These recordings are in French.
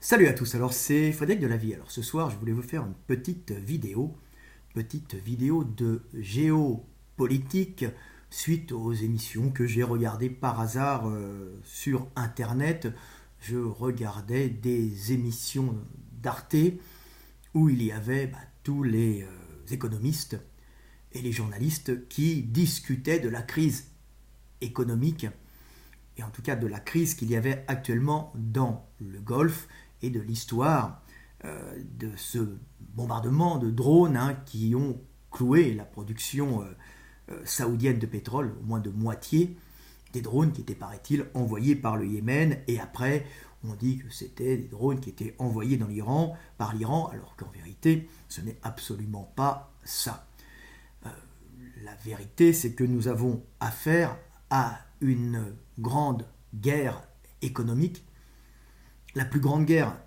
Salut à tous, alors c'est Frédéric de la Vie. Alors ce soir je voulais vous faire une petite vidéo de géopolitique suite aux émissions que j'ai regardées par hasard sur internet. Je regardais des émissions d'Arte où il y avait tous les économistes et les journalistes qui discutaient de la crise économique et en tout cas de la crise qu'il y avait actuellement dans le Golfe et de l'histoire de ce bombardement de drones qui ont cloué la production saoudienne de pétrole, au moins de moitié, des drones qui étaient, paraît-il, envoyés par le Yémen, et après on dit que c'était des drones qui étaient envoyés dans l'Iran, par l'Iran, alors qu'en vérité ce n'est absolument pas ça. La vérité, c'est que nous avons affaire à une grande guerre économique, la plus grande guerre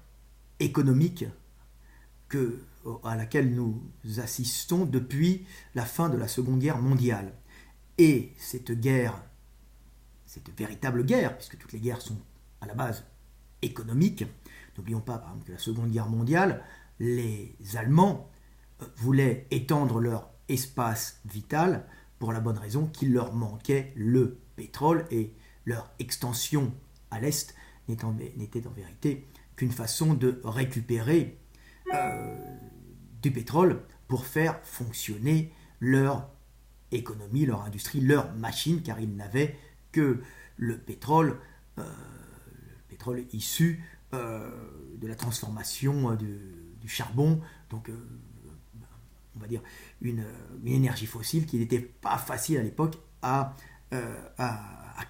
économique à laquelle nous assistons depuis la fin de la Seconde Guerre mondiale. Et cette guerre, cette véritable guerre, puisque toutes les guerres sont à la base économiques, n'oublions pas par exemple que la Seconde Guerre mondiale, les Allemands voulaient étendre leur espace vital pour la bonne raison qu'il leur manquait le pétrole et leur extension à l'est n'était en vérité qu'une façon de récupérer du pétrole pour faire fonctionner leur économie, leur industrie, leur machine, car ils n'avaient que le pétrole issu de la transformation du charbon, donc on va dire une énergie fossile qui n'était pas facile à l'époque à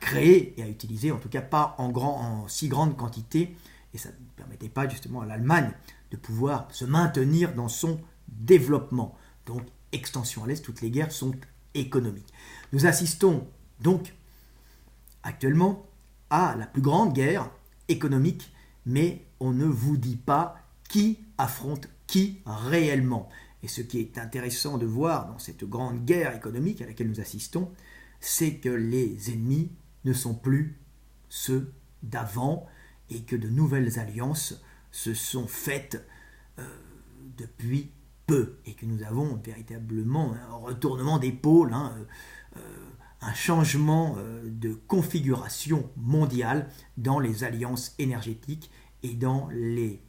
créer et à utiliser, en tout cas pas en si grande quantité, et ça ne permettait pas justement à l'Allemagne de pouvoir se maintenir dans son développement. Donc extension à l'Est, toutes les guerres sont économiques. Nous assistons donc actuellement à la plus grande guerre économique, mais on ne vous dit pas qui affronte qui réellement. Et ce qui est intéressant de voir dans cette grande guerre économique à laquelle nous assistons, c'est que les ennemis ne sont plus ceux d'avant et que de nouvelles alliances se sont faites depuis peu et que nous avons véritablement un retournement d'épaule, un changement de configuration mondiale dans les alliances énergétiques et dans les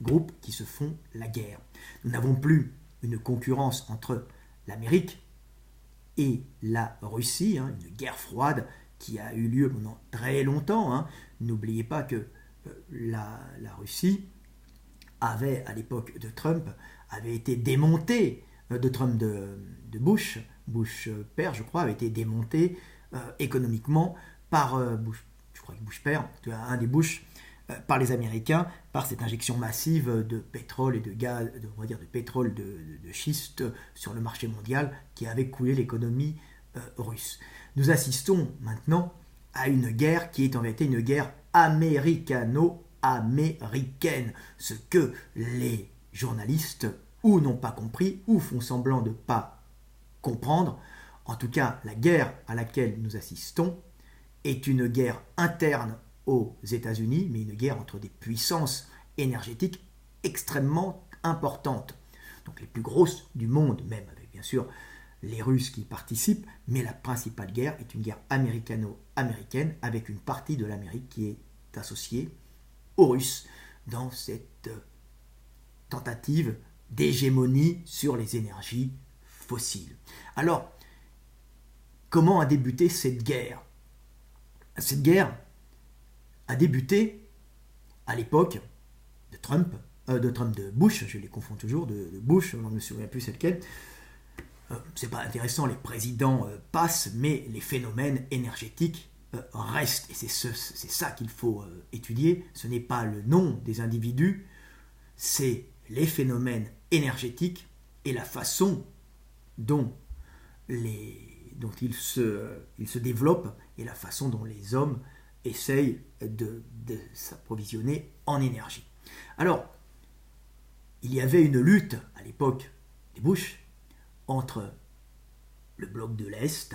groupes qui se font la guerre. Nous n'avons plus une concurrence entre l'Amérique et la Russie, une guerre froide qui a eu lieu pendant très longtemps. N'oubliez pas que la Russie avait, à l'époque de Trump, avait été démontée, de Trump de Bush père, je crois, avait été démonté économiquement par Bush, je crois que Bush père, un des Bush, par les Américains, par cette injection massive de pétrole et de gaz, de pétrole de schiste sur le marché mondial qui avait coulé l'économie russe. Nous assistons maintenant à une guerre qui est en vérité une guerre américano-américaine, ce que les journalistes ou n'ont pas compris ou font semblant de ne pas comprendre. En tout cas, la guerre à laquelle nous assistons est une guerre interne aux États-Unis, mais une guerre entre des puissances énergétiques extrêmement importantes. Donc les plus grosses du monde, même avec bien sûr les Russes qui participent, mais la principale guerre est une guerre américano-américaine avec une partie de l'Amérique qui est associée aux Russes dans cette tentative d'hégémonie sur les énergies fossiles. Alors, comment a débuté cette guerre ? Cette guerre a débuté à l'époque de Bush, je les confonds toujours, de Bush, on ne me souvient plus c'est lequel. C'est pas intéressant, les présidents passent, mais les phénomènes énergétiques restent, et c'est ça qu'il faut étudier. Ce n'est pas le nom des individus, c'est les phénomènes énergétiques et la façon dont ils se développent et la façon dont les hommes essayent de s'approvisionner en énergie. Alors, il y avait une lutte à l'époque des Bush entre le bloc de l'Est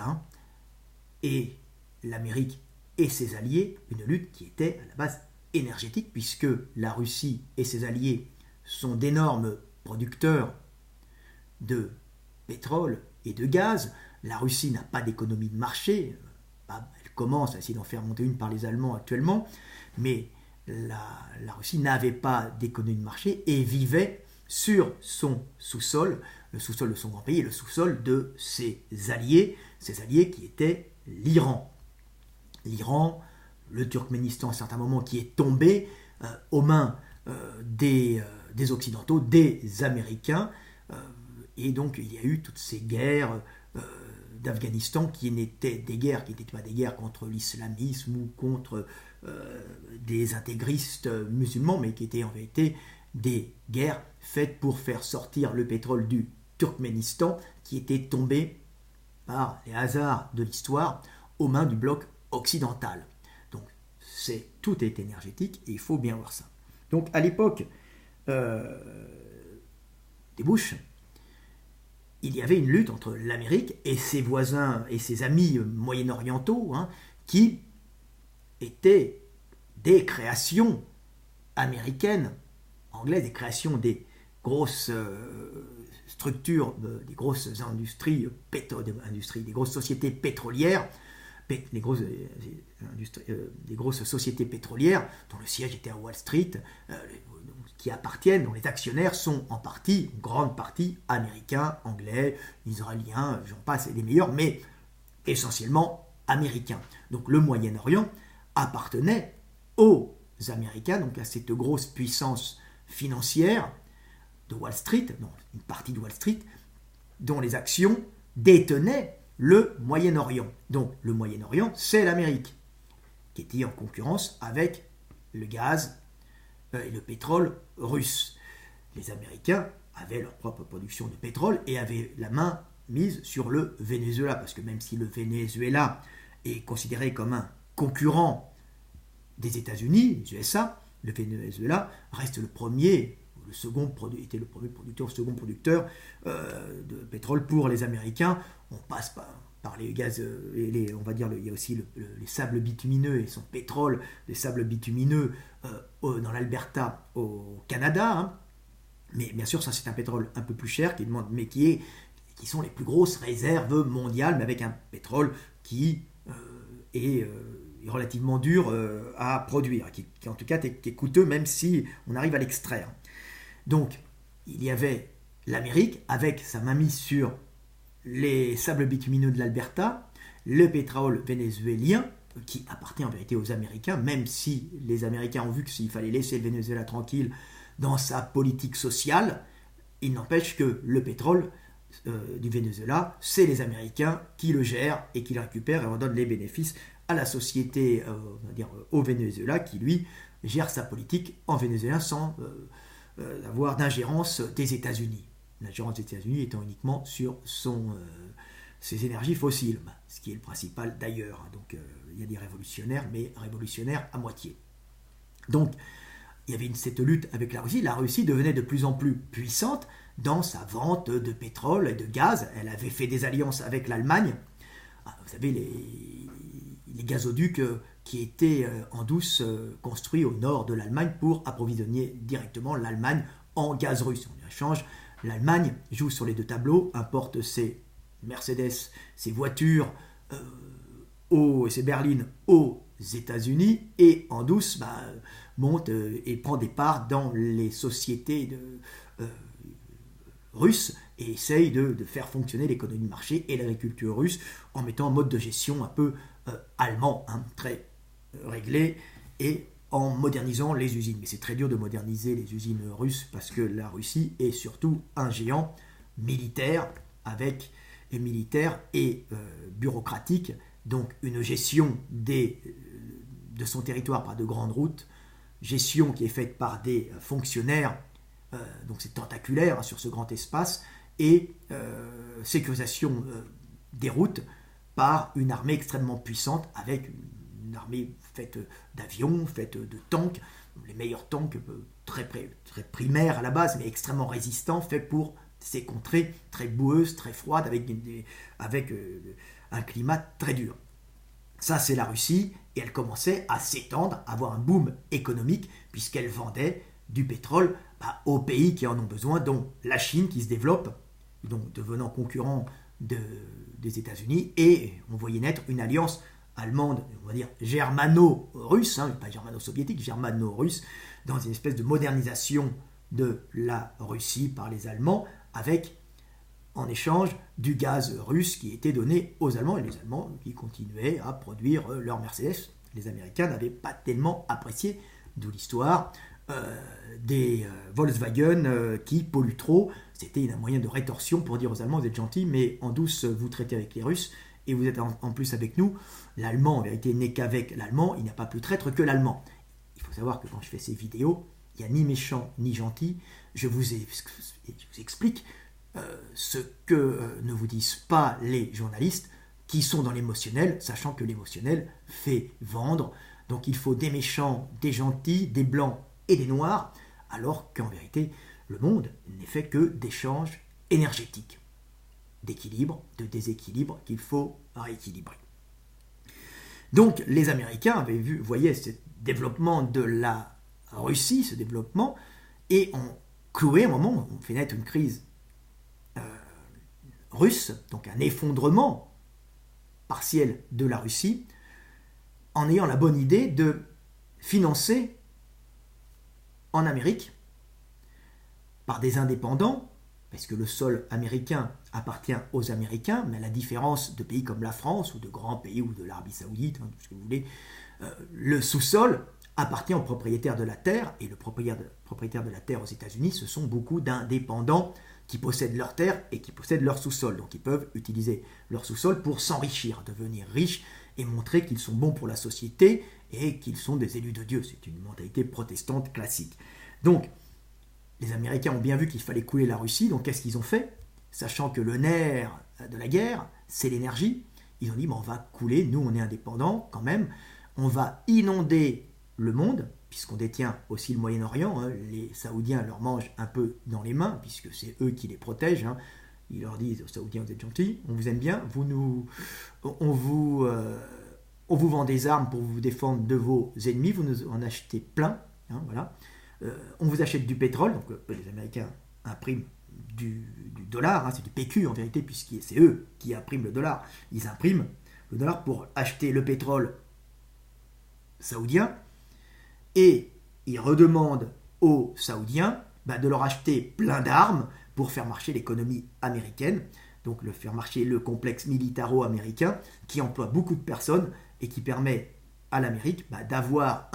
et l'Amérique et ses alliés, une lutte qui était à la base énergétique, puisque la Russie et ses alliés sont d'énormes producteurs de pétrole et de gaz. La Russie n'a pas d'économie de marché, elle commence à essayer d'en faire monter une par les Allemands actuellement, mais la Russie n'avait pas d'économie de marché et vivait sur son sous-sol, le sous-sol de son grand pays et le sous-sol de ses alliés qui étaient l'Iran. L'Iran, le Turkménistan à un certain moment qui est tombé aux mains des Occidentaux, des Américains, et donc il y a eu toutes ces guerres d'Afghanistan qui n'étaient pas des guerres contre l'islamisme ou contre des intégristes musulmans, mais qui étaient en vérité des guerres faites pour faire sortir le pétrole du Turkménistan qui était tombé par les hasards de l'histoire aux mains du bloc occidental. Donc tout est énergétique et il faut bien voir ça. Donc à l'époque des Bush, il y avait une lutte entre l'Amérique et ses voisins et ses amis moyen-orientaux qui étaient des créations américaines, anglaises, des créations des grosses structures, des grosses industries, des grosses sociétés pétrolières, des grosses sociétés pétrolières dont le siège était à Wall Street, qui appartiennent, dont les actionnaires sont en partie, une grande partie, américains, anglais, israéliens, j'en passe, les meilleurs, mais essentiellement américains. Donc le Moyen-Orient appartenait aux Américains, donc à cette grosse puissance financière de Wall Street, une partie de Wall Street, dont les actions détenaient le Moyen-Orient. Donc le Moyen-Orient, c'est l'Amérique, qui était en concurrence avec le gaz et le pétrole russe. Les Américains avaient leur propre production de pétrole et avaient la main mise sur le Venezuela, parce que même si le Venezuela est considéré comme un concurrent des États-Unis, des USA, le Venezuela reste le premier, était le premier producteur, second producteur de pétrole pour les Américains. On passe par les gaz, on va dire, il y a aussi les sables bitumineux et son pétrole, les sables bitumineux dans l'Alberta au Canada. Mais bien sûr, ça c'est un pétrole un peu plus cher, qui sont les plus grosses réserves mondiales, mais avec un pétrole qui est relativement dur à produire, qui en tout cas est coûteux même si on arrive à l'extraire. Donc, il y avait l'Amérique avec sa mainmise sur les sables bitumineux de l'Alberta, le pétrole vénézuélien, qui appartient en vérité aux Américains, même si les Américains ont vu qu'il fallait laisser le Venezuela tranquille dans sa politique sociale. Il n'empêche que le pétrole du Venezuela, c'est les Américains qui le gèrent et qui le récupèrent et en donnent les bénéfices à la société, on va dire, au Venezuela, qui lui gère sa politique en Venezuela sans avoir d'ingérence des États-Unis. L'ingérence des États-Unis étant uniquement sur ses énergies fossiles, ce qui est le principal d'ailleurs. Donc il y a des révolutionnaires, mais révolutionnaires à moitié. Donc il y avait cette lutte avec la Russie. La Russie devenait de plus en plus puissante dans sa vente de pétrole et de gaz. Elle avait fait des alliances avec l'Allemagne. Vous savez, les gazoducs qui étaient en douce construits au nord de l'Allemagne pour approvisionner directement l'Allemagne en gaz russe. En échange, l'Allemagne joue sur les deux tableaux, importe ses Mercedes, ses voitures et ses berlines aux États-Unis et en douce monte et prend des parts dans les sociétés russes et essaye de faire fonctionner l'économie de marché et l'agriculture russe en mettant un mode de gestion un peu allemand, très réglé, et en modernisant les usines. Mais c'est très dur de moderniser les usines russes parce que la Russie est surtout un géant militaire et bureaucratique, donc une gestion de son territoire par de grandes routes, gestion qui est faite par des fonctionnaires, donc c'est tentaculaire sur ce grand espace, et sécurisation des routes par une armée extrêmement puissante, avec une armée faite d'avions, faite de tanks, les meilleurs tanks très primaires à la base, mais extrêmement résistants, faits pour ces contrées très boueuses, très froides, avec un climat très dur. Ça, c'est la Russie, et elle commençait à s'étendre, à avoir un boom économique, puisqu'elle vendait du pétrole aux pays qui en ont besoin, dont la Chine qui se développe, donc devenant concurrent des États-Unis, et on voyait naître une alliance allemande, on va dire germano-russe, pas germano-soviétique, germano-russe, dans une espèce de modernisation de la Russie par les Allemands, avec en échange du gaz russe qui était donné aux Allemands, et les Allemands qui continuaient à produire leurs Mercedes. Les Américains n'avaient pas tellement apprécié, d'où l'histoire des Volkswagen qui polluent trop. C'était un moyen de rétorsion pour dire aux Allemands, vous êtes gentils, mais en douce, vous traitez avec les Russes, et vous êtes en plus avec nous. L'Allemand, en vérité, n'est qu'avec l'Allemand, il n'y a pas plus traître que l'Allemand. Il faut savoir que quand je fais ces vidéos, il n'y a ni méchant ni gentil. Je vous explique ce que ne vous disent pas les journalistes qui sont dans l'émotionnel, sachant que l'émotionnel fait vendre. Donc il faut des méchants, des gentils, des blancs et des noirs, alors qu'en vérité, le monde n'est fait que d'échanges énergétiques, d'équilibre, de déséquilibre qu'il faut rééquilibrer. Donc les Américains avaient voyaient ce développement de la Russie, ce développement, et ont cloué un moment, on fait naître une crise russe, donc un effondrement partiel de la Russie, en ayant la bonne idée de financer en Amérique, par des indépendants, parce que le sol américain appartient aux Américains, mais à la différence de pays comme la France, ou de grands pays, ou de l'Arabie Saoudite, tout ce que vous voulez, le sous-sol appartient aux propriétaires de la terre, et le propriétaire de la terre aux États-Unis, ce sont beaucoup d'indépendants qui possèdent leur terre et qui possèdent leur sous-sol. Donc ils peuvent utiliser leur sous-sol pour s'enrichir, devenir riches et montrer qu'ils sont bons pour la société et qu'ils sont des élus de Dieu. C'est une mentalité protestante classique. Donc, les Américains ont bien vu qu'il fallait couler la Russie, donc qu'est-ce qu'ils ont fait? Sachant que le nerf de la guerre, c'est l'énergie, ils ont dit, on va couler, nous on est indépendants quand même, on va inonder le monde, puisqu'on détient aussi le Moyen-Orient, les Saoudiens leur mangent un peu dans les mains, puisque c'est eux qui les protègent, ils leur disent aux Saoudiens, vous êtes gentils, on vous aime bien, on vous vend des armes pour vous défendre de vos ennemis, vous nous en achetez plein, voilà. On vous achète du pétrole, donc les Américains impriment du dollar, c'est du PQ en vérité, puisque c'est eux qui impriment le dollar. Ils impriment le dollar pour acheter le pétrole saoudien, et ils redemandent aux Saoudiens de leur acheter plein d'armes pour faire marcher l'économie américaine, donc faire marcher le complexe militaro-américain qui emploie beaucoup de personnes et qui permet à l'Amérique d'avoir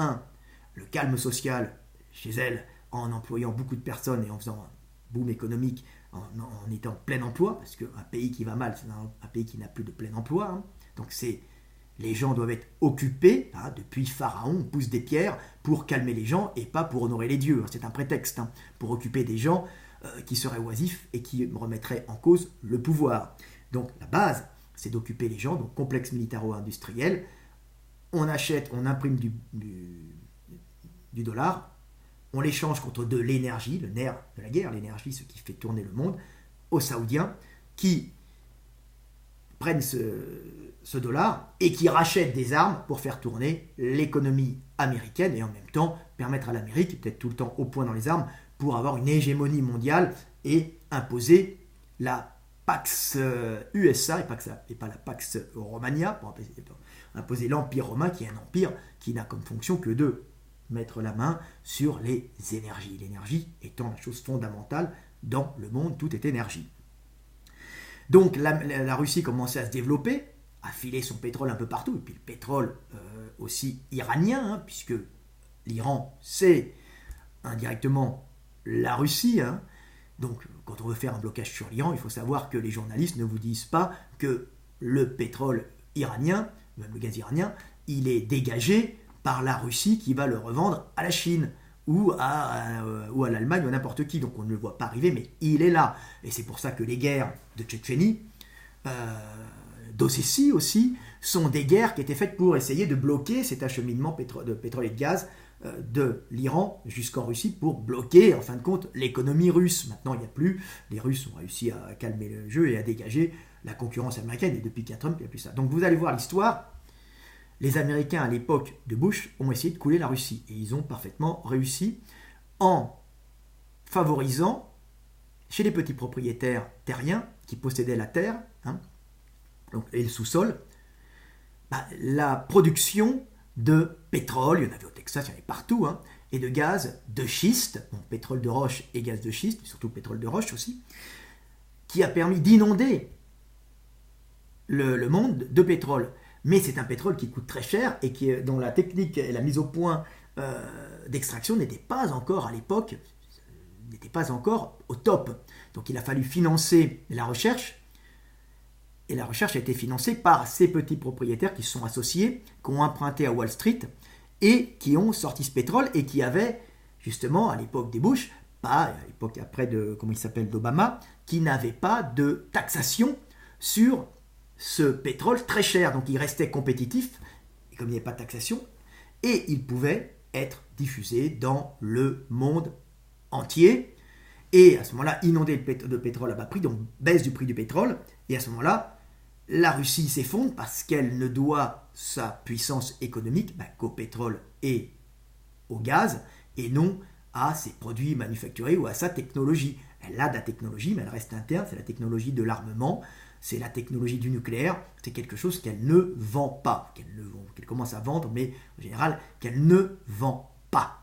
le calme social chez elle en employant beaucoup de personnes et en faisant un boom économique, en étant en plein emploi, parce qu'un pays qui va mal, c'est un pays qui n'a plus de plein emploi. Donc les gens doivent être occupés, depuis Pharaon, on pousse des pierres pour calmer les gens et pas pour honorer les dieux. C'est un prétexte pour occuper des gens qui seraient oisifs et qui remettraient en cause le pouvoir. Donc la base, c'est d'occuper les gens, donc complexe militaro-industriel. On imprime du dollar, on l'échange contre de l'énergie, le nerf de la guerre, l'énergie, ce qui fait tourner le monde, aux Saoudiens, qui prennent ce dollar et qui rachètent des armes pour faire tourner l'économie américaine et en même temps permettre à l'Amérique d'être tout le temps au point dans les armes pour avoir une hégémonie mondiale et imposer la Pax USA et pas la Pax Romania, pour imposer l'Empire romain qui est un empire qui n'a comme fonction que de mettre la main sur les énergies. L'énergie étant la chose fondamentale dans le monde, tout est énergie. Donc la Russie commençait à se développer, à filer son pétrole un peu partout, et puis le pétrole aussi iranien, puisque l'Iran c'est indirectement la Russie. Donc quand on veut faire un blocage sur l'Iran, il faut savoir que les journalistes ne vous disent pas que le pétrole iranien, même le gaz iranien, il est dégagé par la Russie qui va le revendre à la Chine ou à l'Allemagne ou à n'importe qui. Donc on ne le voit pas arriver, mais il est là. Et c'est pour ça que les guerres de Tchétchénie, d'Ossétie aussi, sont des guerres qui étaient faites pour essayer de bloquer cet acheminement de pétrole et de gaz de l'Iran jusqu'en Russie pour bloquer, en fin de compte, l'économie russe. Maintenant, il n'y a plus. Les Russes ont réussi à calmer le jeu et à dégager la concurrence américaine. Et depuis qu'il y a Trump, il n'y a plus ça. Donc vous allez voir l'histoire. les Américains à l'époque de Bush ont essayé de couler la Russie. Et ils ont parfaitement réussi en favorisant chez les petits propriétaires terriens qui possédaient la terre et le sous-sol, la production de pétrole, il y en avait au Texas, il y en avait partout, et de gaz de schiste, pétrole de roche et gaz de schiste, surtout pétrole de roche aussi, qui a permis d'inonder le monde de pétrole. Mais c'est un pétrole qui coûte très cher et dont la technique et la mise au point d'extraction n'était pas encore à l'époque, n'était pas encore au top. Donc il a fallu financer la recherche, et la recherche a été financée par ces petits propriétaires qui se sont associés, qui ont emprunté à Wall Street et qui ont sorti ce pétrole et qui avaient, justement, à l'époque des Bush, pas à l'époque après d'Obama, qui n'avaient pas de taxation sur ce pétrole très cher. Donc il restait compétitif, et comme il n'y avait pas de taxation, et il pouvait être diffusé dans le monde entier. Et à ce moment-là, inonder de pétrole à bas prix, donc baisse du prix du pétrole. Et à ce moment-là, la Russie s'effondre parce qu'elle ne doit sa puissance économique qu'au pétrole et au gaz, et non à ses produits manufacturés ou à sa technologie. Elle a de la technologie, mais elle reste interne, c'est la technologie de l'armement, c'est la technologie du nucléaire, c'est quelque chose qu'elle ne vend pas, qu'elle commence à vendre, mais en général, qu'elle ne vend pas.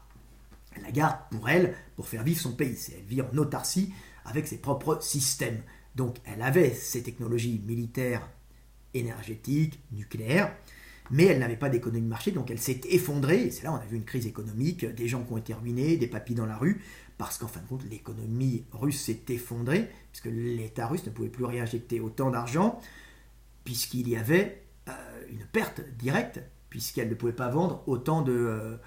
Elle la garde pour elle, pour faire vivre son pays. Elle vit en autarcie avec ses propres systèmes. Donc elle avait ces technologies militaires, énergétiques, nucléaires, mais elle n'avait pas d'économie de marché, donc elle s'est effondrée. Et c'est là où on a vu une crise économique, des gens qui ont été ruinés, des papis dans la rue, parce qu'en fin de compte, l'économie russe s'est effondrée, puisque l'État russe ne pouvait plus réinjecter autant d'argent, puisqu'il y avait une perte directe, puisqu'elle ne pouvait pas vendre autant de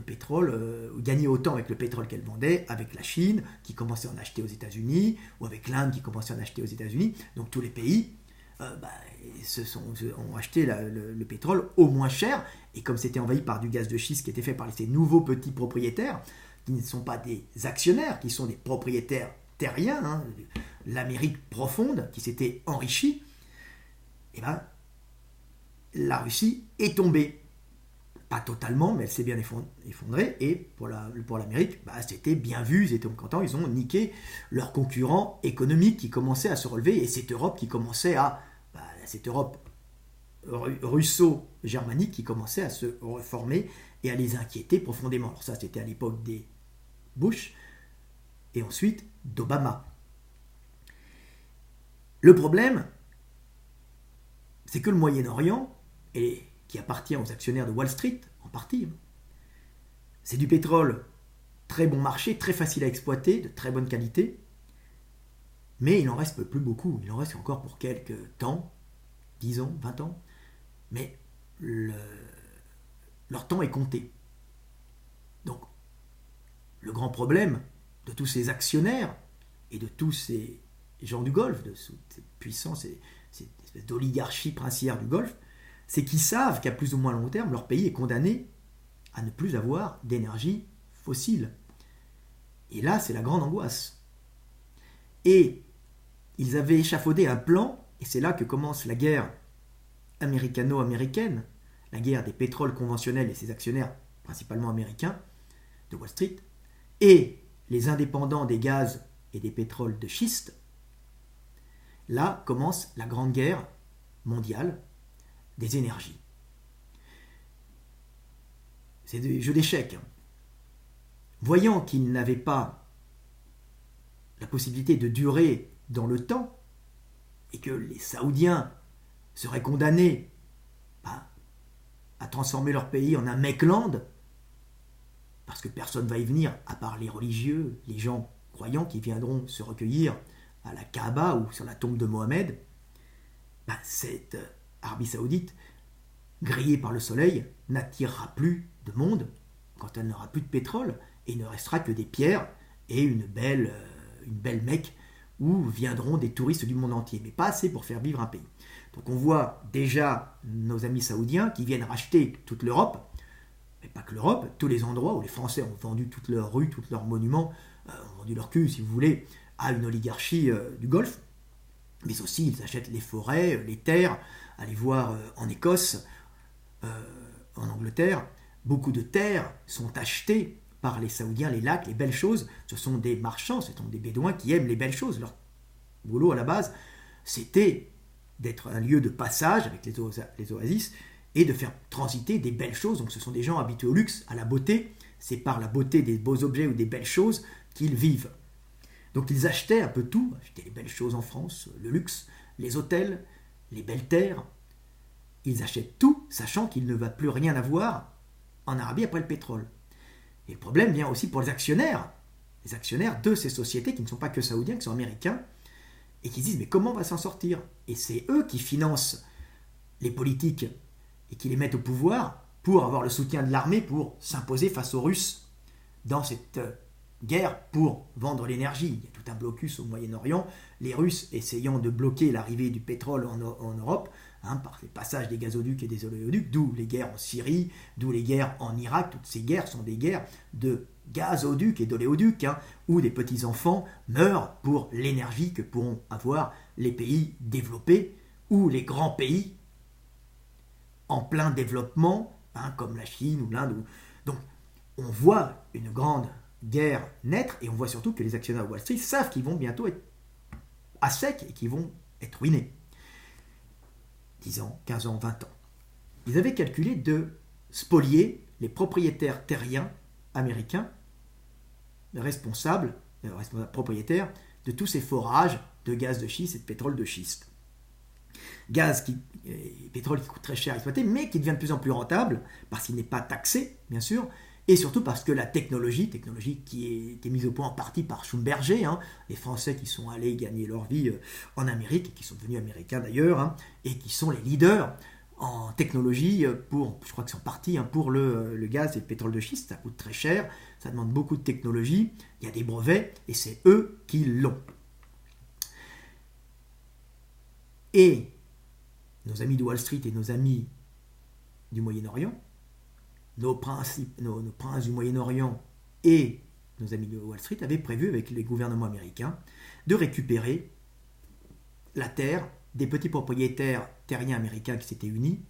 pétrole, gagner autant avec le pétrole qu'elle vendait, avec la Chine qui commençait à en acheter aux États-Unis, ou avec l'Inde qui commençait à en acheter aux États-Unis. Donc tous les pays ont acheté le pétrole au moins cher, et comme c'était envahi par du gaz de schiste qui était fait par ces nouveaux petits propriétaires, qui ne sont pas des actionnaires, qui sont des propriétaires terriens, l'Amérique profonde qui s'était enrichie, et la Russie est tombée. Pas totalement, mais elle s'est bien effondrée, et pour l'Amérique, c'était bien vu, ils étaient contents, ils ont niqué leurs concurrents économiques qui commençaient à se relever, et cette Europe qui commençait cette Europe russo-germanique qui commençait à se reformer et à les inquiéter profondément. Alors ça, c'était à l'époque des Bush, et ensuite d'Obama. Le problème, c'est que le Moyen-Orient, qui appartient aux actionnaires de Wall Street, en partie, c'est du pétrole très bon marché, très facile à exploiter, de très bonne qualité, mais il n'en reste plus beaucoup, il en reste encore pour quelques temps, 10 ans, 20 ans, mais leur temps est compté. Donc, le grand problème de tous ces actionnaires et de tous ces gens du Golfe, de cette puissance et cette espèce d'oligarchie princière du Golfe, c'est qu'ils savent qu'à plus ou moins long terme, leur pays est condamné à ne plus avoir d'énergie fossile. Et là, c'est la grande angoisse. Et ils avaient échafaudé un plan, et c'est là que commence la guerre américano-américaine, la guerre des pétroles conventionnels et ses actionnaires, principalement américains, de Wall Street, et les indépendants des gaz et des pétroles de schiste. Là commence la grande guerre mondiale des énergies. C'est des jeux d'échecs. Voyant qu'ils n'avaient pas la possibilité de durer dans le temps, et que les Saoudiens seraient condamnés à transformer leur pays en un Mecland, parce que personne ne va y venir, à part les religieux, les gens croyants qui viendront se recueillir à la Kaaba ou sur la tombe de Mohamed, cette Arabie Saoudite, grillée par le soleil, n'attirera plus de monde quand elle n'aura plus de pétrole, et il ne restera que des pierres et une belle Mecque où viendront des touristes du monde entier, mais pas assez pour faire vivre un pays. Donc on voit déjà nos amis saoudiens qui viennent racheter toute l'Europe, mais pas que l'Europe, tous les endroits où les Français ont vendu toutes leurs rues, tous leurs monuments, ont vendu leur cul, si vous voulez, à une oligarchie du Golfe, mais aussi ils achètent les forêts, les terres. Allez voir en Écosse, en Angleterre, beaucoup de terres sont achetées par les Saoudiens, les lacs, les belles choses. Ce sont des marchands, ce sont des bédouins qui aiment les belles choses. Leur boulot à la base, c'était d'être un lieu de passage avec les oasis et de faire transiter des belles choses. Donc ce sont des gens habitués au luxe, à la beauté. C'est par la beauté des beaux objets ou des belles choses qu'ils vivent. Donc ils achetaient un peu tout, achetaient les belles choses en France, le luxe, les hôtels, les belles terres. Ils achètent tout, sachant qu'il ne va plus rien avoir en Arabie après le pétrole. Et le problème vient aussi pour les actionnaires de ces sociétés qui ne sont pas que saoudiens, qui sont américains, et qui se disent mais comment on va s'en sortir? Et c'est eux qui financent les politiques et qui les mettent au pouvoir pour avoir le soutien de l'armée pour s'imposer face aux Russes dans cette guerre pour vendre l'énergie. Il y a tout un blocus au Moyen-Orient, les Russes essayant de bloquer l'arrivée du pétrole en Europe, par les passages des gazoducs et des oléoducs, d'où les guerres en Syrie, d'où les guerres en Irak. Toutes ces guerres sont des guerres de gazoducs et d'oléoducs, où des petits-enfants meurent pour l'énergie que pourront avoir les pays développés ou les grands pays en plein développement, comme la Chine ou l'Inde. Donc on voit une grande guerre naître, et on voit surtout que les actionnaires de Wall Street savent qu'ils vont bientôt être à sec et qu'ils vont être ruinés. 10 ans, 15 ans, 20 ans. Ils avaient calculé de spolier les propriétaires terriens américains, responsables propriétaires de tous ces forages de gaz de schiste et de pétrole de schiste. Pétrole qui coûte très cher à exploiter, mais qui devient de plus en plus rentable, parce qu'il n'est pas taxé, bien sûr, et surtout parce que la technologie qui a été mise au point en partie par Schlumberger, les Français qui sont allés gagner leur vie en Amérique, et qui sont devenus américains d'ailleurs, et qui sont les leaders en technologie je crois qu'ils sont partis pour le gaz et le pétrole de schiste. Ça coûte très cher, ça demande beaucoup de technologie, il y a des brevets, et c'est eux qui l'ont. Et nos amis de Wall Street et nos amis du Moyen-Orient, nos princes du Moyen-Orient et nos amis de Wall Street avaient prévu avec les gouvernements américains de récupérer la terre des petits propriétaires terriens américains qui s'étaient unis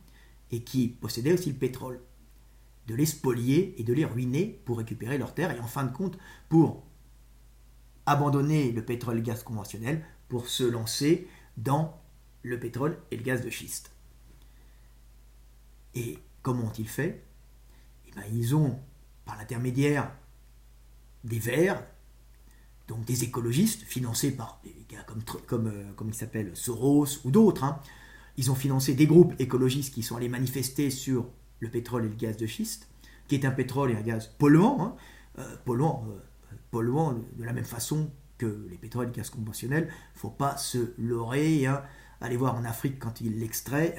et qui possédaient aussi le pétrole, de les spolier et de les ruiner pour récupérer leurs terres et en fin de compte pour abandonner le pétrole et le gaz conventionnel pour se lancer dans le pétrole et le gaz de schiste. Et comment ont-ils fait? Ils ont, par l'intermédiaire des Verts, donc des écologistes, financés par des gars comme il s'appelle, Soros ou d'autres, ils ont financé des groupes écologistes qui sont allés manifester sur le pétrole et le gaz de schiste, qui est un pétrole et un gaz polluant, polluant de la même façon que les pétroles et les gaz conventionnels. Il ne faut pas se leurrer, allez voir en Afrique quand ils l'extraient,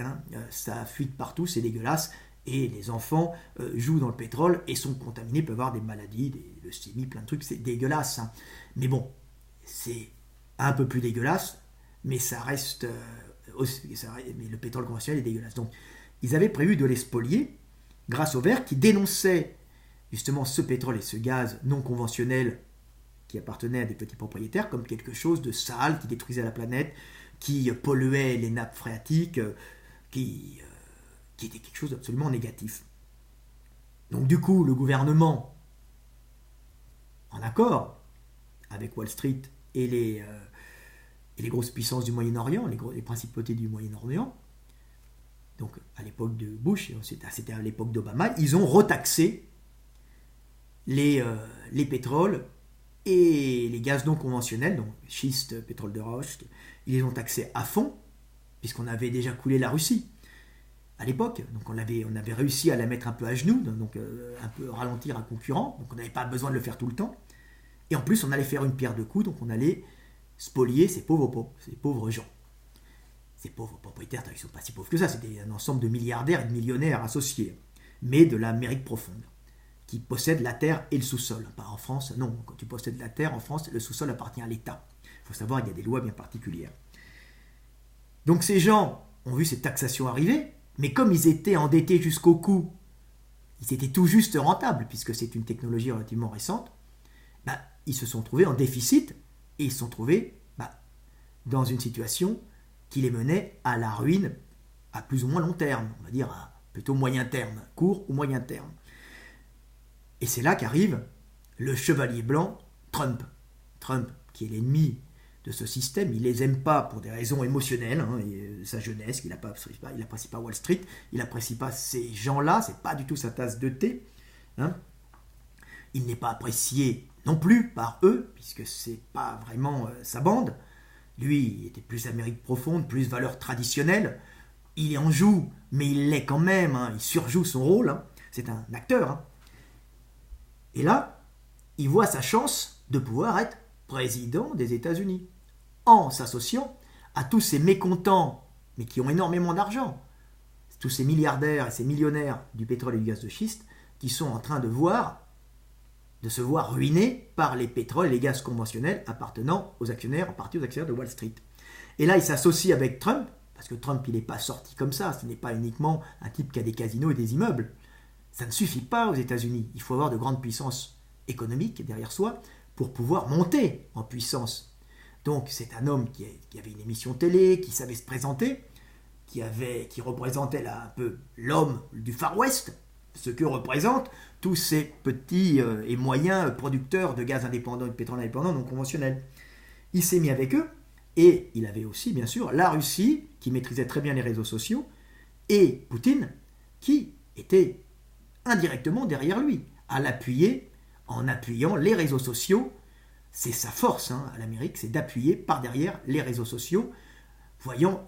ça fuite partout, c'est dégueulasse. Et les enfants jouent dans le pétrole et sont contaminés, peuvent avoir des maladies, des leucémies, plein de trucs, c'est dégueulasse. Mais bon, c'est un peu plus dégueulasse, mais ça reste, mais le pétrole conventionnel est dégueulasse. Donc, ils avaient prévu de les spolier grâce aux Verts qui dénonçaient justement ce pétrole et ce gaz non conventionnel qui appartenait à des petits propriétaires comme quelque chose de sale, qui détruisait la planète, qui polluait les nappes phréatiques, qui était quelque chose d'absolument négatif. Donc du coup, le gouvernement, en accord avec Wall Street et les grosses puissances du Moyen-Orient, les principautés du Moyen-Orient, donc à l'époque de Bush, c'était à l'époque d'Obama, ils ont retaxé les pétroles et les gaz non conventionnels, donc schiste, pétrole de roche, ils les ont taxés à fond, puisqu'on avait déjà coulé la Russie à l'époque, donc on avait réussi à la mettre un peu à genoux, donc un peu ralentir un concurrent, donc on n'avait pas besoin de le faire tout le temps, et en plus on allait faire une pierre deux coups, donc on allait spolier ces pauvres gens. Ces pauvres propriétaires, ils ne sont pas si pauvres que ça, c'était un ensemble de milliardaires et de millionnaires associés, mais de l'Amérique profonde, qui possèdent la terre et le sous-sol. Pas en France, non, quand tu possèdes la terre, en France, le sous-sol appartient à l'État. Il faut savoir qu'il y a des lois bien particulières. Donc ces gens ont vu cette taxation arriver, mais comme ils étaient endettés jusqu'au cou, ils étaient tout juste rentables, puisque c'est une technologie relativement récente, ils se sont trouvés en déficit, et ils se sont trouvés dans une situation qui les menait à la ruine à plus ou moins long terme, on va dire à plutôt moyen terme, court ou moyen terme. Et c'est là qu'arrive le chevalier blanc, Trump. Trump, qui est l'ennemi de ce système, il les aime pas pour des raisons émotionnelles, sa jeunesse, il n'apprécie pas Wall Street, il n'apprécie pas ces gens-là, c'est pas du tout sa tasse de thé. Il n'est pas apprécié non plus par eux, puisque c'est pas vraiment sa bande. Lui, il était plus Amérique profonde, plus valeurs traditionnelles. Il en joue, mais il l'est quand même, il surjoue son rôle, c'est un acteur. Et là, il voit sa chance de pouvoir être président des États-Unis, en s'associant à tous ces mécontents, mais qui ont énormément d'argent, tous ces milliardaires et ces millionnaires du pétrole et du gaz de schiste, qui sont en train de se voir ruinés par les pétroles et les gaz conventionnels appartenant aux actionnaires, en partie aux actionnaires de Wall Street. Et là, il s'associe avec Trump, parce que Trump, il n'est pas sorti comme ça, ce n'est pas uniquement un type qui a des casinos et des immeubles. Ça ne suffit pas aux États-Unis, il faut avoir de grandes puissances économiques derrière soi pour pouvoir monter en puissance. Donc c'est un homme qui avait une émission télé, qui savait se présenter, qui représentait là un peu l'homme du Far West, ce que représentent tous ces petits et moyens producteurs de gaz indépendant et de pétrole indépendant non conventionnels. Il s'est mis avec eux, et il avait aussi bien sûr la Russie, qui maîtrisait très bien les réseaux sociaux, et Poutine, qui était indirectement derrière lui, à l'appuyer, en appuyant les réseaux sociaux. C'est sa force à l'Amérique, c'est d'appuyer par derrière les réseaux sociaux, voyant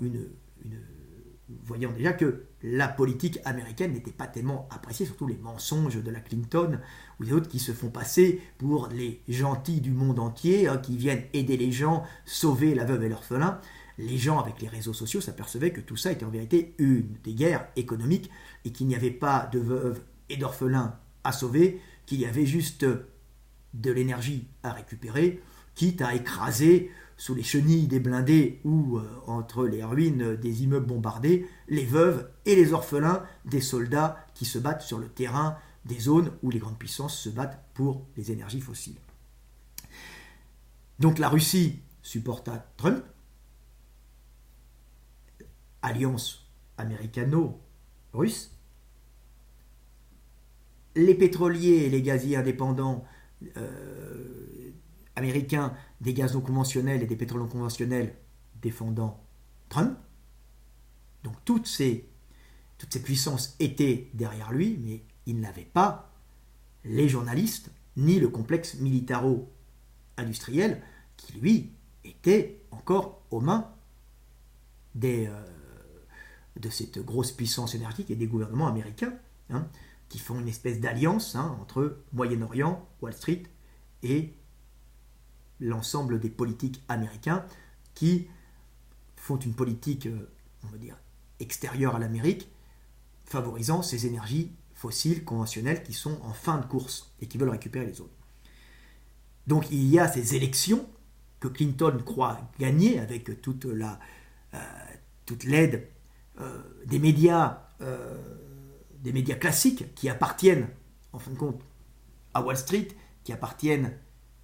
déjà que la politique américaine n'était pas tellement appréciée, surtout les mensonges de la Clinton ou les autres qui se font passer pour les gentils du monde entier, qui viennent aider les gens, sauver la veuve et l'orphelin. Les gens avec les réseaux sociaux s'apercevaient que tout ça était en vérité une des guerres économiques et qu'il n'y avait pas de veuves et d'orphelins à sauver, qu'il y avait juste de l'énergie à récupérer, quitte à écraser sous les chenilles des blindés ou entre les ruines des immeubles bombardés, les veuves et les orphelins des soldats qui se battent sur le terrain des zones où les grandes puissances se battent pour les énergies fossiles. Donc la Russie supporta Trump, alliance américano-russe. Les pétroliers et les gaziers indépendants américains des gaz non conventionnels et des pétroles non conventionnels défendant Trump. Donc toutes ces puissances étaient derrière lui, mais il n'avait pas les journalistes ni le complexe militaro-industriel qui, lui, était encore aux mains de cette grosse puissance énergétique et des gouvernements américains, qui font une espèce d'alliance entre Moyen-Orient, Wall Street et l'ensemble des politiques américains qui font une politique, on va dire, extérieure à l'Amérique, favorisant ces énergies fossiles conventionnelles qui sont en fin de course et qui veulent récupérer les autres. Donc il y a ces élections que Clinton croit gagner avec toute l'aide des médias classiques qui appartiennent, en fin de compte, à Wall Street, qui appartiennent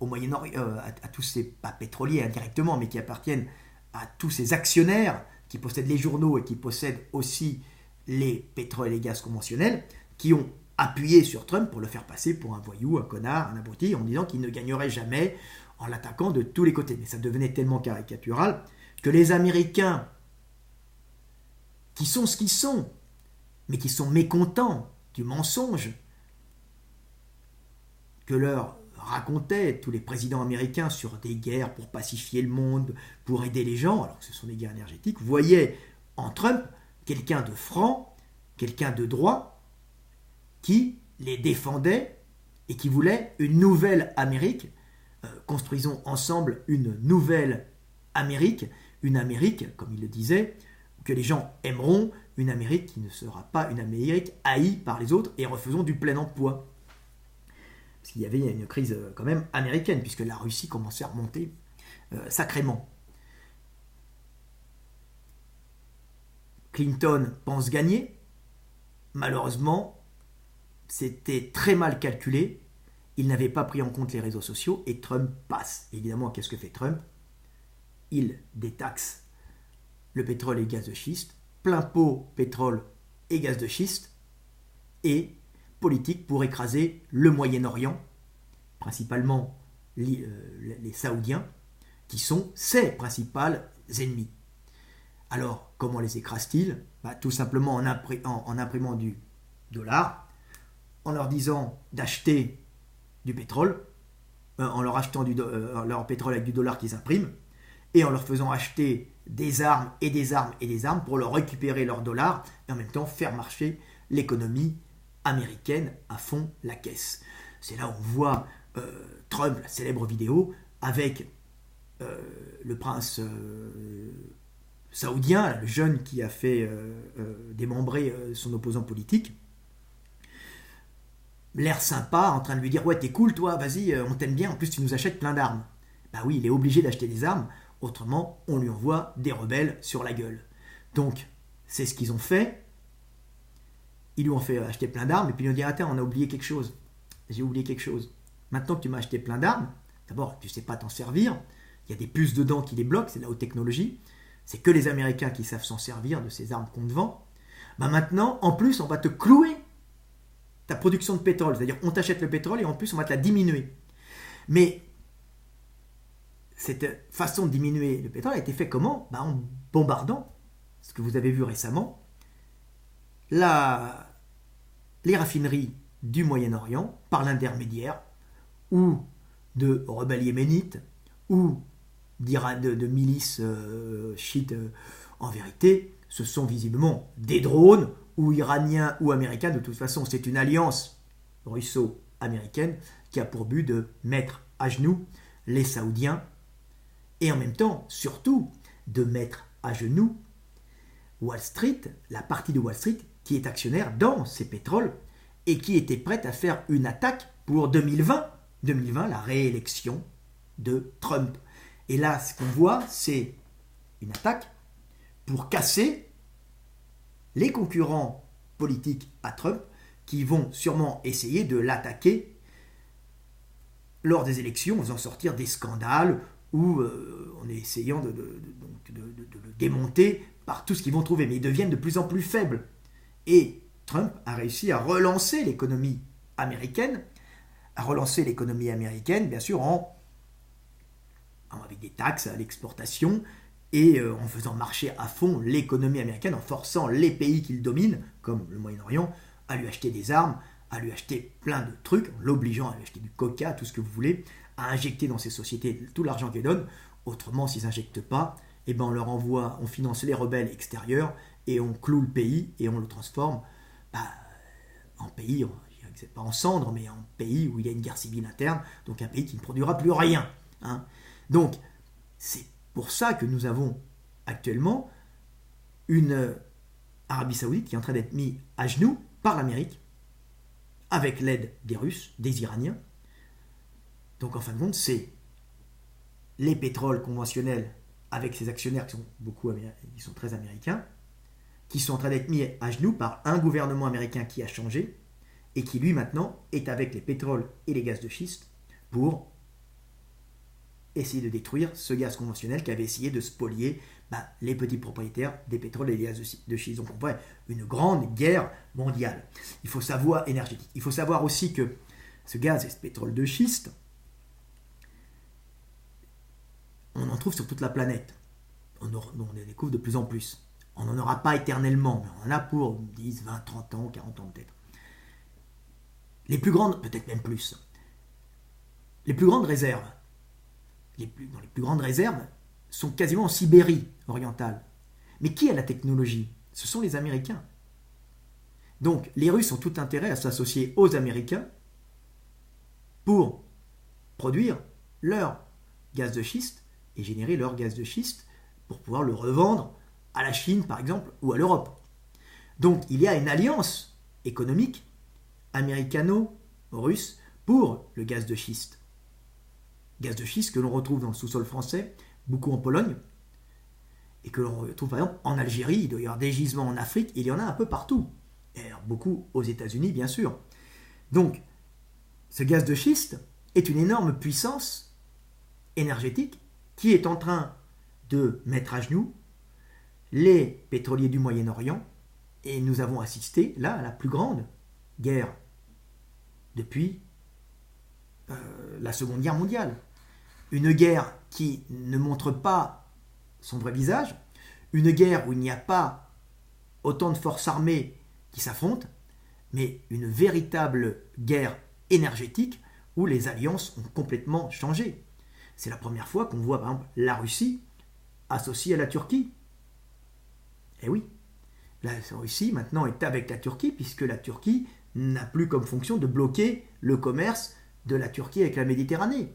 au Moyen-Orient, à tous ces, pas pétroliers indirectement, mais qui appartiennent à tous ces actionnaires qui possèdent les journaux et qui possèdent aussi les pétroles et les gaz conventionnels, qui ont appuyé sur Trump pour le faire passer pour un voyou, un connard, un abruti, en disant qu'il ne gagnerait jamais en l'attaquant de tous les côtés. Mais ça devenait tellement caricatural que les Américains, qui sont ce qu'ils sont, mais qui sont mécontents du mensonge que leur racontaient tous les présidents américains sur des guerres pour pacifier le monde, pour aider les gens, alors que ce sont des guerres énergétiques, voyaient en Trump quelqu'un de franc, quelqu'un de droit, qui les défendait et qui voulait une nouvelle Amérique. Construisons ensemble une nouvelle Amérique, une Amérique, comme il le disait, que les gens aimeront, une Amérique qui ne sera pas une Amérique haïe par les autres, et refaisons du plein emploi. Parce qu'il y avait une crise quand même américaine, puisque la Russie commençait à remonter sacrément. Clinton pense gagner. Malheureusement, c'était très mal calculé. Il n'avait pas pris en compte les réseaux sociaux et Trump passe. Évidemment, qu'est-ce que fait Trump? Il détaxe le pétrole et le gaz de schiste, plein pot pétrole et gaz de schiste, et politique pour écraser le Moyen-Orient, principalement les Saoudiens, qui sont ses principaux ennemis. Alors, comment les écrase-t-il? Tout simplement en imprimant du dollar, en leur disant d'acheter du pétrole, en leur achetant leur pétrole avec du dollar qu'ils impriment, et en leur faisant acheter des armes et des armes et des armes pour leur récupérer leur dollar, et en même temps faire marcher l'économie américaine à fond la caisse. C'est là où on voit Trump, la célèbre vidéo, avec le prince saoudien, le jeune qui a fait démembrer son opposant politique, l'air sympa, en train de lui dire « Ouais, t'es cool, toi, vas-y, on t'aime bien, en plus tu nous achètes plein d'armes. » Bah oui, il est obligé d'acheter des armes, autrement on lui envoie des rebelles sur la gueule. Donc, c'est ce qu'ils ont fait. Ils lui ont fait acheter plein d'armes, et puis ils lui ont dit « Attends, on a oublié quelque chose. J'ai oublié quelque chose. Maintenant que tu m'as acheté plein d'armes, d'abord, tu ne sais pas t'en servir, il y a des puces dedans qui les bloquent, c'est de la haute technologie, c'est que les Américains qui savent s'en servir de ces armes qu'on te vend. Bah maintenant, en plus, on va te clouer ta production de pétrole, c'est-à-dire on t'achète le pétrole et en plus on va te la diminuer. Mais cette façon de diminuer le pétrole a été faite comment? En bombardant, ce que vous avez vu récemment, les raffineries du Moyen-Orient par l'intermédiaire ou de rebelles yéménites ou de milices chiites. En vérité, ce sont visiblement des drones ou iraniens ou américains. De toute façon, c'est une alliance russo-américaine qui a pour but de mettre à genoux les Saoudiens et en même temps, surtout, de mettre à genoux Wall Street, la partie de Wall Street qui est actionnaire dans ces pétroles et qui était prête à faire une attaque pour 2020. 2020, la réélection de Trump. Et là, ce qu'on voit, c'est une attaque pour casser les concurrents politiques à Trump qui vont sûrement essayer de l'attaquer lors des élections en faisant sortir des scandales ou en essayant de le démonter par tout ce qu'ils vont trouver. Mais ils deviennent de plus en plus faibles. Et Trump a réussi à relancer l'économie américaine, bien sûr, avec des taxes à l'exportation et en faisant marcher à fond l'économie américaine, en forçant les pays qu'il domine, comme le Moyen-Orient, à lui acheter des armes, à lui acheter plein de trucs, en l'obligeant à lui acheter du coca, tout ce que vous voulez, à injecter dans ces sociétés tout l'argent qu'elles donnent. Autrement, s'ils n'injectent pas, on leur envoie, on finance les rebelles extérieurs et on cloue le pays et on le transforme en pays, pas en cendres, mais en pays où il y a une guerre civile interne, donc un pays qui ne produira plus rien. Donc, c'est pour ça que nous avons actuellement une Arabie Saoudite qui est en train d'être mise à genoux par l'Amérique, avec l'aide des Russes, des Iraniens. Donc, en fin de compte, c'est les pétroles conventionnels avec ces actionnaires qui sont très américains, qui sont en train d'être mis à genoux par un gouvernement américain qui a changé et qui, lui, maintenant, est avec les pétroles et les gaz de schiste pour essayer de détruire ce gaz conventionnel qui avait essayé de spolier les petits propriétaires des pétroles et des gaz de schiste. Donc on voit une grande guerre mondiale. Il faut savoir énergétique. Il faut savoir aussi que ce gaz et ce pétrole de schiste, on en trouve sur toute la planète. On les découvre de plus en plus. On n'en aura pas éternellement, mais on en a pour 10, 20, 30 ans, 40 ans peut-être. Les plus grandes, peut-être même plus, les plus grandes réserves, les plus grandes réserves sont quasiment en Sibérie orientale. Mais qui a la technologie? Ce sont les Américains. Donc les Russes ont tout intérêt à s'associer aux Américains pour produire leur gaz de schiste et générer leur gaz de schiste pour pouvoir le revendre à la Chine par exemple ou à l'Europe. Donc il y a une alliance économique américano-russe pour le gaz de schiste. Gaz de schiste que l'on retrouve dans le sous-sol français, beaucoup en Pologne, et que l'on retrouve par exemple en Algérie, il doit y avoir des gisements en Afrique, il y en a un peu partout, et alors, beaucoup aux États-Unis bien sûr. Donc, ce gaz de schiste est une énorme puissance énergétique qui est en train de mettre à genoux les pétroliers du Moyen-Orient, et nous avons assisté là à la plus grande guerre depuis la Seconde Guerre mondiale. Une guerre qui ne montre pas son vrai visage, une guerre où il n'y a pas autant de forces armées qui s'affrontent, mais une véritable guerre énergétique où les alliances ont complètement changé. C'est la première fois qu'on voit par exemple la Russie associée à la Turquie. Eh oui, la Russie maintenant est avec la Turquie puisque la Turquie n'a plus comme fonction de bloquer le commerce de la Turquie avec la Méditerranée.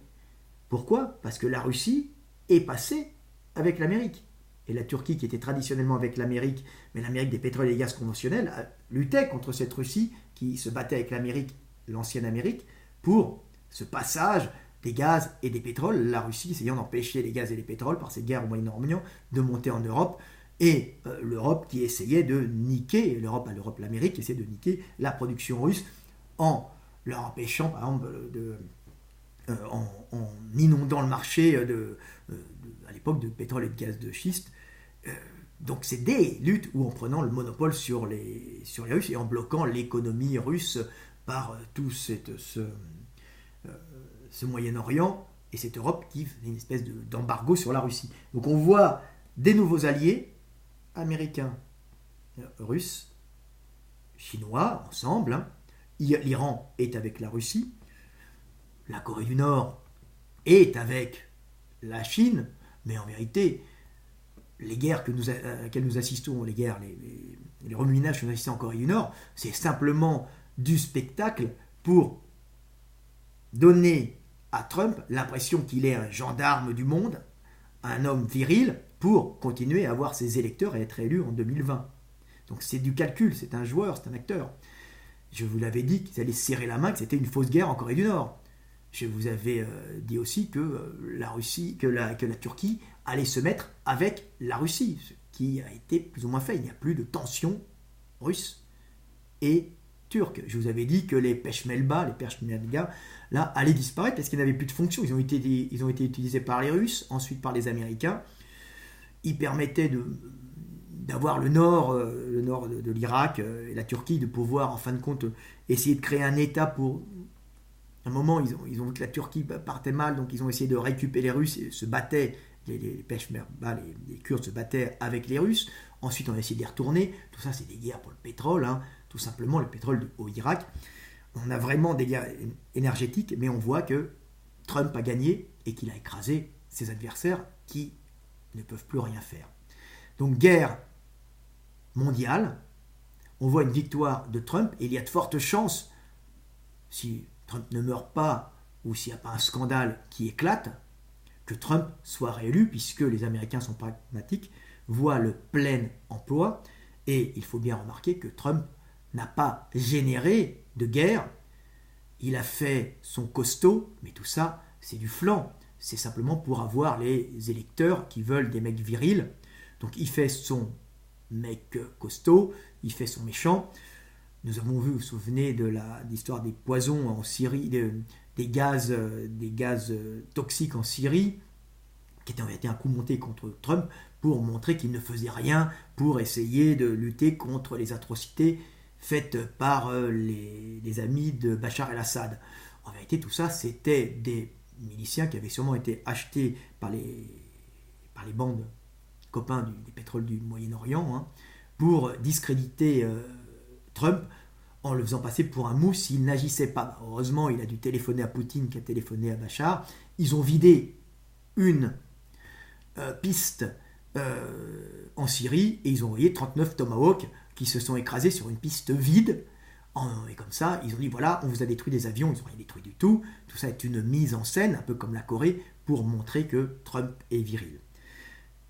Pourquoi? Parce que la Russie est passée avec l'Amérique. Et la Turquie, qui était traditionnellement avec l'Amérique, mais l'Amérique des pétroles et des gaz conventionnels, luttait contre cette Russie qui se battait avec l'Amérique, l'ancienne Amérique, pour ce passage des gaz et des pétroles. La Russie essayant d'empêcher les gaz et les pétroles par ces guerres au Moyen-Orient de monter en Europe. Et l'Europe qui essayait de niquer, l'Amérique qui essayait de niquer la production russe en leur empêchant, par exemple, en inondant le marché à l'époque de pétrole et de gaz de schiste. Donc c'est des luttes où en prenant le monopole sur les Russes et en bloquant l'économie russe par tout ce Moyen-Orient et cette Europe qui faisait une espèce d'embargo sur la Russie. Donc on voit des nouveaux alliés américains, russes, chinois ensemble. Hein. L'Iran est avec la Russie. La Corée du Nord est avec la Chine, mais en vérité, les guerres auxquelles nous assistons, les remue-ménages que nous assistons en Corée du Nord, c'est simplement du spectacle pour donner à Trump l'impression qu'il est un gendarme du monde, un homme viril, pour continuer à avoir ses électeurs et être élu en 2020. Donc c'est du calcul, c'est un joueur, c'est un acteur. Je vous l'avais dit qu'ils allaient serrer la main, que c'était une fausse guerre en Corée du Nord. Je vous avais dit aussi que la Turquie allait se mettre avec la Russie, ce qui a été plus ou moins fait. Il n'y a plus de tension russe et turque. Je vous avais dit que les Peshmerga, là, allaient disparaître parce qu'ils n'avaient plus de fonction. Ils ont été utilisés par les Russes, ensuite par les Américains. Ils permettaient d'avoir le nord de l'Irak et la Turquie, de pouvoir, en fin de compte, essayer de créer un État pour... À un moment, ils ont vu que la Turquie partait mal, donc ils ont essayé de récupérer les Russes et se battaient, les Peshmerga, les Kurdes se battaient avec les Russes. Ensuite, on a essayé de les retourner. Tout ça, c'est des guerres pour le pétrole, hein. Tout simplement, le pétrole au Irak. On a vraiment des guerres énergétiques, mais on voit que Trump a gagné et qu'il a écrasé ses adversaires qui ne peuvent plus rien faire. Donc, guerre mondiale. On voit une victoire de Trump et il y a de fortes chances, si Trump ne meurt pas ou s'il n'y a pas un scandale qui éclate, que Trump soit réélu puisque les Américains sont pragmatiques, voient le plein emploi et il faut bien remarquer que Trump n'a pas généré de guerre, il a fait son costaud, mais tout ça c'est du flanc, c'est simplement pour avoir les électeurs qui veulent des mecs virils, donc il fait son mec costaud, il fait son méchant. Nous avons vu, vous vous souvenez de l'histoire des poisons en Syrie, des gaz toxiques en Syrie, qui ont été un coup monté contre Trump pour montrer qu'il ne faisait rien pour essayer de lutter contre les atrocités faites par les amis de Bachar el-Assad. En vérité, tout ça, c'était des miliciens qui avaient sûrement été achetés par les bandes copains des pétroles du Moyen-Orient, hein, pour discréditer Trump en le faisant passer pour un mou s'il n'agissait pas. Heureusement, il a dû téléphoner à Poutine qui a téléphoné à Bachar. Ils ont vidé une piste en Syrie et ils ont envoyé 39 Tomahawk qui se sont écrasés sur une piste vide. Et comme ça, ils ont dit voilà, on vous a détruit des avions, ils n'ont rien détruit du tout. Tout ça est une mise en scène, un peu comme la Corée, pour montrer que Trump est viril.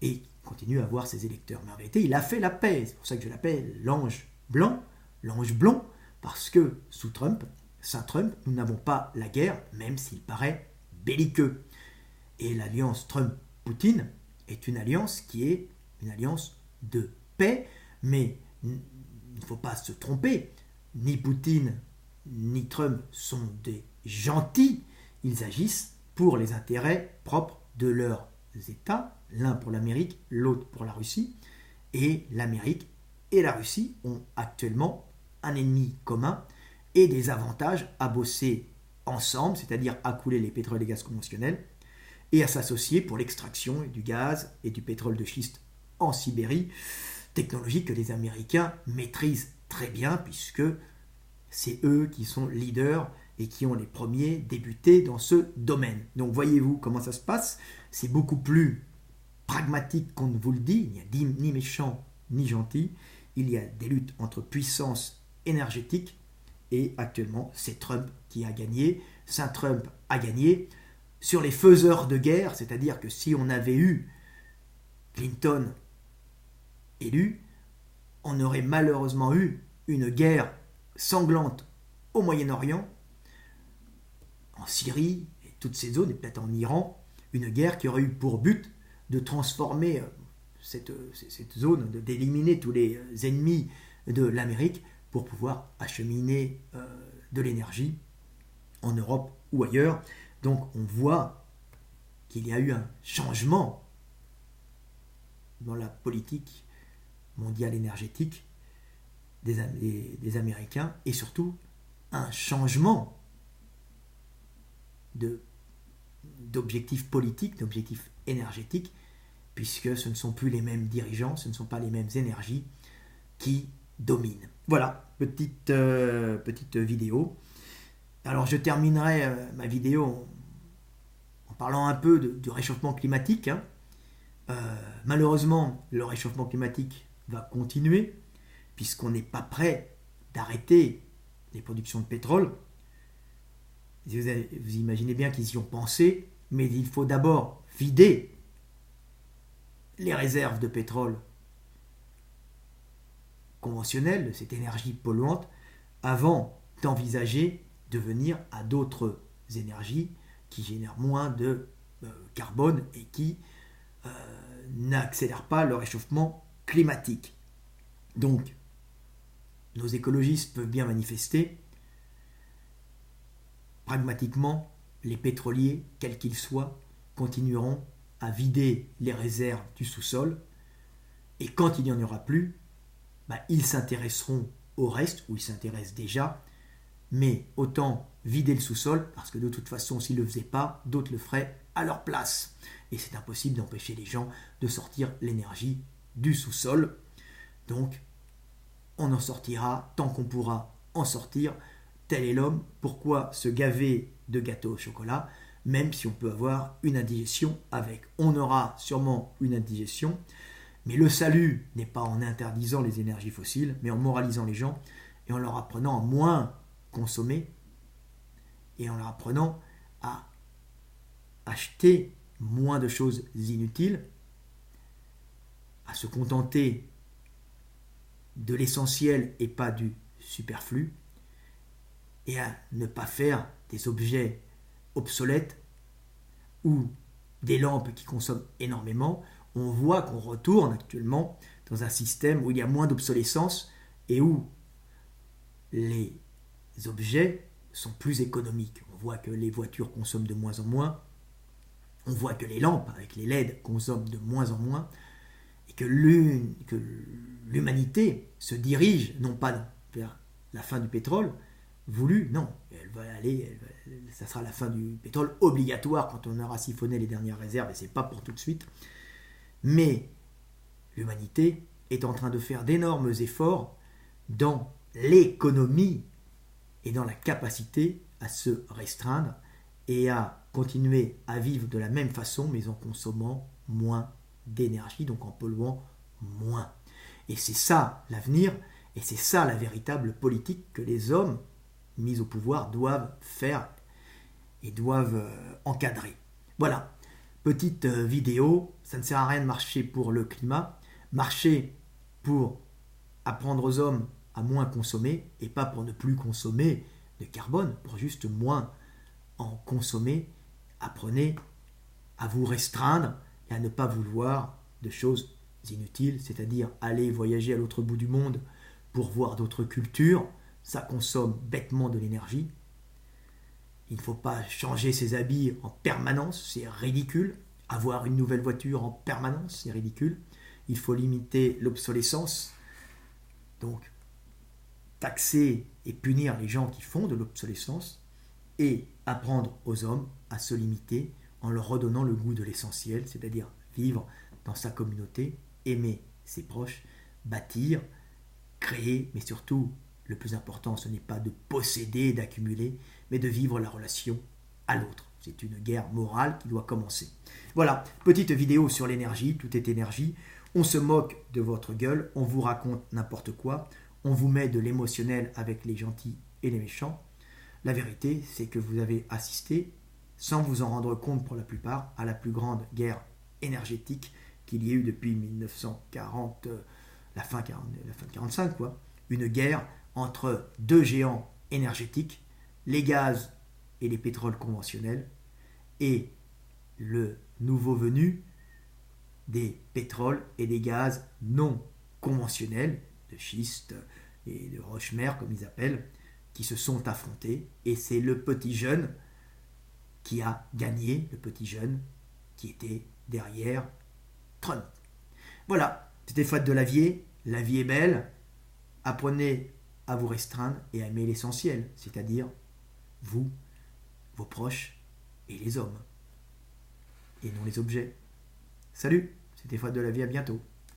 Et continue à avoir ses électeurs. Mais en vérité, il a fait la paix. C'est pour ça que je l'appelle l'ange blanc, l'ange blond, parce que sous Trump, Saint Trump, nous n'avons pas la guerre, même s'il paraît belliqueux. Et l'alliance Trump-Poutine est une alliance qui est une alliance de paix, mais il ne faut pas se tromper. Ni Poutine ni Trump sont des gentils. Ils agissent pour les intérêts propres de leurs États, l'un pour l'Amérique, l'autre pour la Russie. Et l'Amérique et la Russie ont actuellement un ennemi commun, et des avantages à bosser ensemble, c'est-à-dire à couler les pétroles et gaz conventionnels, et à s'associer pour l'extraction du gaz et du pétrole de schiste en Sibérie, technologie que les Américains maîtrisent très bien puisque c'est eux qui sont leaders et qui ont les premiers débuté dans ce domaine. Donc voyez-vous comment ça se passe, c'est beaucoup plus pragmatique qu'on ne vous le dit, il n'y a ni méchant ni gentil, il y a des luttes entre puissances énergétiques et actuellement c'est Trump qui a gagné. Saint-Trump a gagné sur les faiseurs de guerre, c'est-à-dire que si on avait eu Clinton élu, on aurait malheureusement eu une guerre sanglante au Moyen-Orient, en Syrie et toutes ces zones, et peut-être en Iran, une guerre qui aurait eu pour but de transformer cette zone, d'éliminer tous les ennemis de l'Amérique pour pouvoir acheminer de l'énergie en Europe ou ailleurs. Donc on voit qu'il y a eu un changement dans la politique mondiale énergétique des Américains et surtout un changement d'objectifs politiques, d'objectifs énergétiques, puisque ce ne sont plus les mêmes dirigeants, ce ne sont pas les mêmes énergies qui dominent. Voilà, petite vidéo. Alors je terminerai ma vidéo en parlant un peu du réchauffement climatique. Hein. Malheureusement, le réchauffement climatique va continuer, puisqu'on n'est pas prêt d'arrêter les productions de pétrole. Vous imaginez bien qu'ils y ont pensé, mais il faut d'abord vider les réserves de pétrole conventionnelles, de cette énergie polluante, avant d'envisager de venir à d'autres énergies qui génèrent moins de carbone et qui n'accélèrent pas le réchauffement climatique. Donc, nos écologistes peuvent bien manifester. Pragmatiquement, les pétroliers, quels qu'ils soient, continueront à vider les réserves du sous-sol. Et quand il n'y en aura plus, ils s'intéresseront au reste, ou ils s'intéressent déjà. Mais autant vider le sous-sol, parce que de toute façon, s'ils ne le faisaient pas, d'autres le feraient à leur place. Et c'est impossible d'empêcher les gens de sortir l'énergie du sous-sol. Donc, on en sortira tant qu'on pourra en sortir. Tel est l'homme. Pourquoi se gaver de gâteau au chocolat, même si on peut avoir une indigestion avec? On aura sûrement une indigestion, mais le salut n'est pas en interdisant les énergies fossiles, mais en moralisant les gens et en leur apprenant à moins consommer et en leur apprenant à acheter moins de choses inutiles, à se contenter de l'essentiel et pas du superflu, et à ne pas faire des objets obsolètes ou des lampes qui consomment énormément. On voit qu'on retourne actuellement dans un système où il y a moins d'obsolescence et où les objets sont plus économiques. On voit que les voitures consomment de moins en moins, on voit que les lampes avec les LED consomment de moins en moins, et que l'humanité se dirige non pas vers la fin du pétrole voulu, non, ça sera la fin du pétrole obligatoire quand on aura siphonné les dernières réserves, et c'est pas pour tout de suite. Mais l'humanité est en train de faire d'énormes efforts dans l'économie et dans la capacité à se restreindre et à continuer à vivre de la même façon, mais en consommant moins d'énergie, donc en polluant moins. Et c'est ça l'avenir, et c'est ça la véritable politique que les hommes mis au pouvoir doivent faire et doivent encadrer. Voilà, petite vidéo, ça ne sert à rien de marcher pour le climat, marcher pour apprendre aux hommes à moins consommer, et pas pour ne plus consommer de carbone, pour juste moins en consommer. Apprenez à vous restreindre et à ne pas vouloir de choses inutiles, c'est-à-dire aller voyager à l'autre bout du monde pour voir d'autres cultures. Ça consomme bêtement de l'énergie. Il ne faut pas changer ses habits en permanence, c'est ridicule. Avoir une nouvelle voiture en permanence, c'est ridicule. Il faut limiter l'obsolescence. Donc, taxer et punir les gens qui font de l'obsolescence et apprendre aux hommes à se limiter en leur redonnant le goût de l'essentiel, c'est-à-dire vivre dans sa communauté, aimer ses proches, bâtir, créer, mais surtout, le plus important, ce n'est pas de posséder, d'accumuler, mais de vivre la relation à l'autre. C'est une guerre morale qui doit commencer. Voilà, petite vidéo sur l'énergie, tout est énergie. On se moque de votre gueule, on vous raconte n'importe quoi, on vous met de l'émotionnel avec les gentils et les méchants. La vérité, c'est que vous avez assisté, sans vous en rendre compte pour la plupart, à la plus grande guerre énergétique qu'il y ait eu depuis 1940, la fin de 1945, quoi. Une guerre entre deux géants énergétiques, les gaz et les pétroles conventionnels, et le nouveau venu des pétroles et des gaz non conventionnels, de schiste et de roche-mère comme ils appellent, qui se sont affrontés, et c'est le petit jeune qui a gagné, le petit jeune qui était derrière Trump. Voilà, c'était Fouad de Lavier, la vie est belle, apprenez à vous restreindre et à aimer l'essentiel, c'est-à-dire vous, vos proches et les hommes, et non les objets. Salut, c'était Fouad de Lavier, à bientôt.